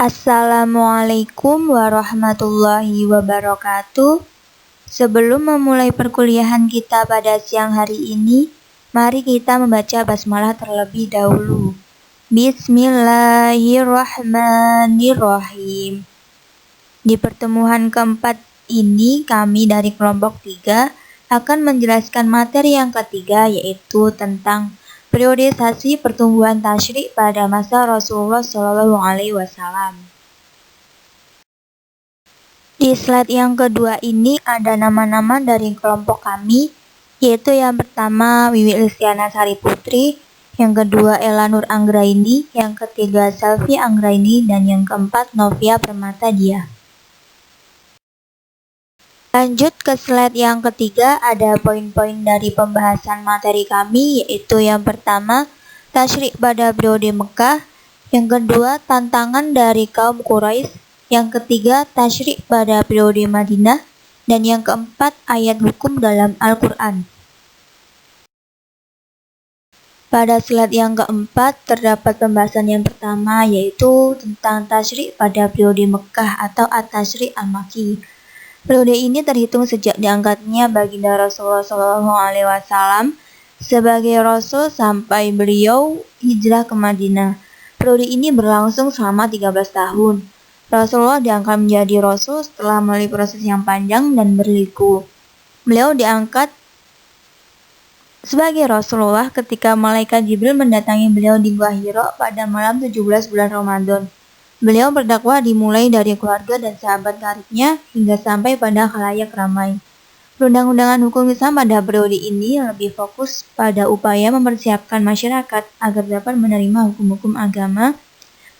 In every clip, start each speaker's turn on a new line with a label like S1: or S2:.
S1: Assalamualaikum warahmatullahi wabarakatuh. Sebelum memulai perkuliahan kita pada siang hari ini, mari kita membaca basmalah terlebih dahulu. Bismillahirrahmanirrahim. Di pertemuan keempat ini, kami dari kelompok 3 akan menjelaskan materi yang ketiga, yaitu tentang periodisasi pertumbuhan tasyrik pada masa Rasulullah SAW. Di slide yang kedua ini ada nama-nama dari kelompok kami, yaitu yang pertama Wiwi Listiana Sari Putri, yang kedua Ella Nur Anggraini, yang ketiga Selvi Anggraini, dan yang keempat Novia Permata Dia. Lanjut ke slide yang ketiga, ada poin-poin dari pembahasan materi kami, yaitu yang pertama tasyrik pada periode Mekah, yang kedua tantangan dari kaum Quraisy, yang ketiga tasyrik pada periode Madinah, dan yang keempat ayat hukum dalam Al-Quran. Pada slide yang keempat terdapat pembahasan yang pertama, yaitu tentang tasyrik pada periode Mekah atau at-tasyrik al-Makki. Periode ini terhitung sejak diangkatnya baginda Rasulullah SAW sebagai Rasul sampai beliau hijrah ke Madinah. Periode ini berlangsung selama 13 tahun. Rasulullah diangkat menjadi Rasul setelah melalui proses yang panjang dan berliku. Beliau diangkat sebagai Rasulullah ketika malaikat Jibril mendatangi beliau di Gua Hira pada malam 17 bulan Ramadan. Beliau berdakwah dimulai dari keluarga dan sahabat karibnya hingga sampai pada khalayak ramai. Perundang-undangan hukum Islam pada periode ini lebih fokus pada upaya mempersiapkan masyarakat agar dapat menerima hukum-hukum agama,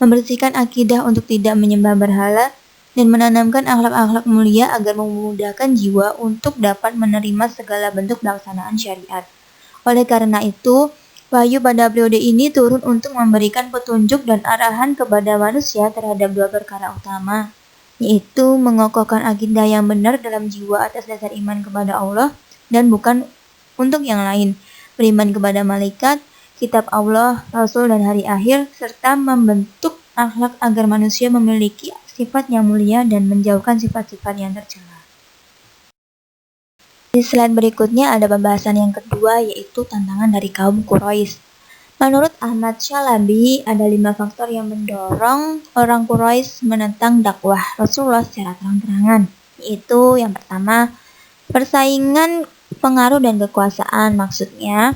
S1: membersihkan akidah untuk tidak menyembah berhala, dan menanamkan akhlak-akhlak mulia agar memudahkan jiwa untuk dapat menerima segala bentuk pelaksanaan syariat. Oleh karena itu, wahyu pada periode ini turun untuk memberikan petunjuk dan arahan kepada manusia terhadap dua perkara utama, yaitu mengokohkan akidah yang benar dalam jiwa atas dasar iman kepada Allah dan bukan untuk yang lain, beriman kepada malaikat, kitab Allah, Rasul, dan hari akhir, serta membentuk akhlak agar manusia memiliki sifat yang mulia dan menjauhkan sifat-sifat yang tercela. Di slide berikutnya ada pembahasan yang kedua, yaitu tantangan dari kaum Quraisy. Menurut Ahmad Syalabi, ada 5 faktor yang mendorong orang Quraisy menentang dakwah Rasulullah secara terang-terangan, yaitu yang pertama, persaingan pengaruh dan kekuasaan. Maksudnya,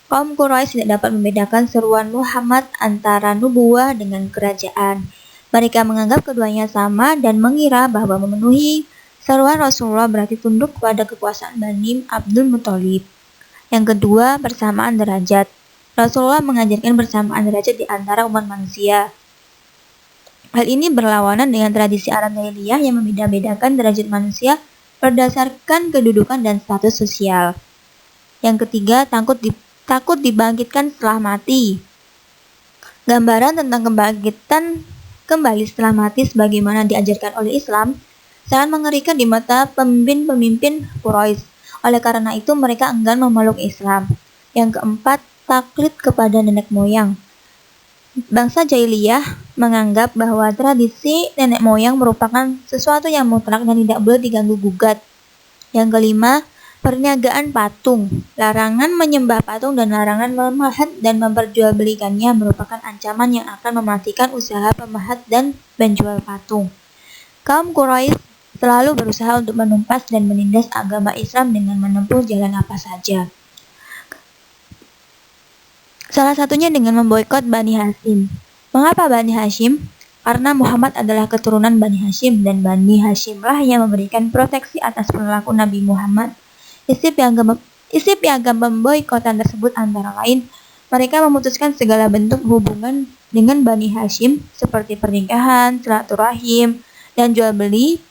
S1: kaum Quraisy tidak dapat membedakan seruan Muhammad antara nubuwah dengan kerajaan. Mereka menganggap keduanya sama dan mengira bahwa memenuhi seruan Rasulullah berarti tunduk kepada kekuasaan Bani Abdul Muthalib. Yang kedua, persamaan derajat. Rasulullah mengajarkan persamaan derajat di antara umat manusia. Hal ini berlawanan dengan tradisi Arab jahiliyah yang membeda-bedakan derajat manusia berdasarkan kedudukan dan status sosial. Yang ketiga, takut dibangkitkan setelah mati. Gambaran tentang kebangkitan kembali setelah mati sebagaimana diajarkan oleh Islam sangat mengerikan di mata pemimpin-pemimpin Quraisy. Oleh karena itu mereka enggan memeluk Islam. Yang keempat, taklid kepada nenek moyang. Bangsa jahiliyah menganggap bahwa tradisi nenek moyang merupakan sesuatu yang mutlak dan tidak boleh diganggu-gugat. Yang kelima, perniagaan patung. Larangan menyembah patung dan larangan memahat dan memperjualbelikannya merupakan ancaman yang akan mematikan usaha pemahat dan penjual patung. Kaum Quraisy selalu berusaha untuk menumpas dan menindas agama Islam dengan menempuh jalan apa saja. Salah satunya dengan memboikot Bani Hashim. Mengapa Bani Hashim? Karena Muhammad adalah keturunan Bani Hashim dan Bani Hashimlah yang memberikan proteksi atas perilaku Nabi Muhammad. Isi piagam pemboikotan tersebut antara lain, mereka memutuskan segala bentuk hubungan dengan Bani Hashim seperti pernikahan, silaturahim, dan jual beli.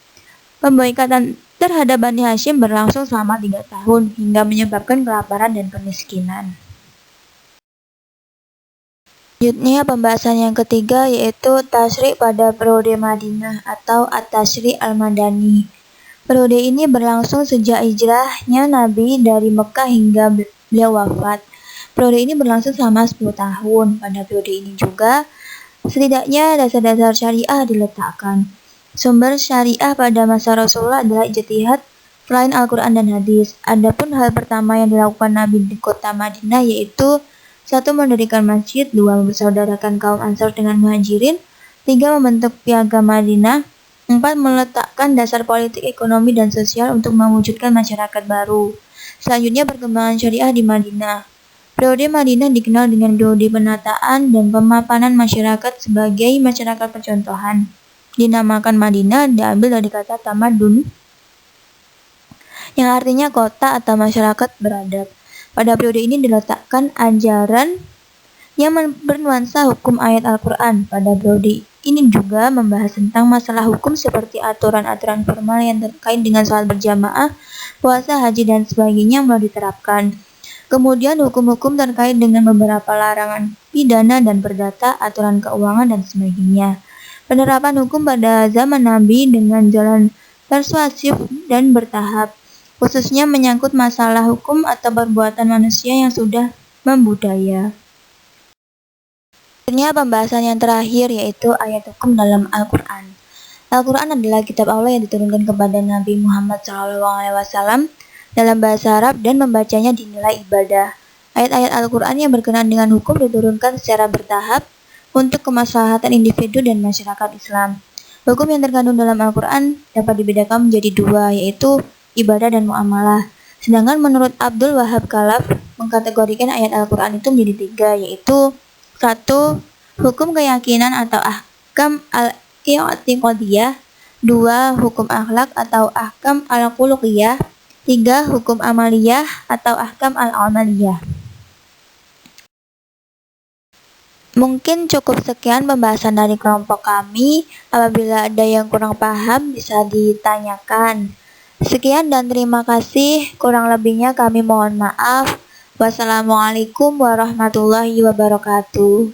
S1: Pemboikotan terhadap Bani Hashim berlangsung selama 3 tahun hingga menyebabkan kelaparan dan kemiskinan. Selanjutnya pembahasan yang ketiga, yaitu tasyrik pada periode Madinah atau at-tasyrik al-Madani. Periode ini berlangsung sejak hijrahnya Nabi dari Mekah hingga beliau wafat. Periode ini berlangsung selama 10 tahun. Pada periode ini juga Setidaknya dasar-dasar syariah diletakkan. Sumber syariah pada masa Rasulullah adalah ijtihad selain Al-Quran dan hadis. Adapun hal pertama yang dilakukan Nabi di kota Madinah yaitu 1. Mendirikan masjid, 2. Mempersaudarakan kaum Ansar dengan Muhajirin, 3. Membentuk Piagam Madinah, 4. Meletakkan dasar politik, ekonomi, dan sosial untuk mewujudkan masyarakat baru. Selanjutnya perkembangan syariah di Madinah. Periode Madinah dikenal dengan periode penataan dan pemapanan masyarakat sebagai masyarakat percontohan. Dinamakan Madinah diambil dari kata tamadun, yang artinya kota atau masyarakat beradab. Pada periode ini diletakkan ajaran yang bernuansa hukum ayat Al-Quran. Pada periode ini juga membahas tentang masalah hukum seperti aturan-aturan formal yang terkait dengan sholat berjamaah, puasa, haji, dan sebagainya mulai diterapkan. Kemudian hukum-hukum terkait dengan beberapa larangan pidana dan perdata, aturan keuangan, dan sebagainya. Penerapan hukum pada zaman Nabi dengan jalan persuasif dan bertahap, khususnya menyangkut masalah hukum atau perbuatan manusia yang sudah membudaya. Akhirnya pembahasan yang terakhir yaitu ayat hukum dalam Al-Quran. Al-Quran adalah kitab Allah yang diturunkan kepada Nabi Muhammad SAW dalam bahasa Arab dan membacanya dinilai ibadah. Ayat-ayat Al-Quran yang berkenaan dengan hukum diturunkan secara bertahap untuk kemaslahatan individu dan masyarakat Islam. Hukum yang terkandung dalam Al-Quran dapat dibedakan menjadi dua, yaitu ibadah dan muamalah. Sedangkan menurut Abdul Wahab Khalaf mengkategorikan ayat Al-Quran itu menjadi tiga, yaitu 1. Hukum keyakinan atau ahkam al-i'tiqadiyah, 2. Hukum akhlak atau ahkam al-khuluqiyah, 3. Hukum amaliyah atau ahkam al-amaliyah. Mungkin cukup sekian pembahasan dari kelompok kami. Apabila ada yang kurang paham bisa ditanyakan. Sekian dan terima kasih. Kurang lebihnya kami mohon maaf. Wassalamualaikum warahmatullahi wabarakatuh.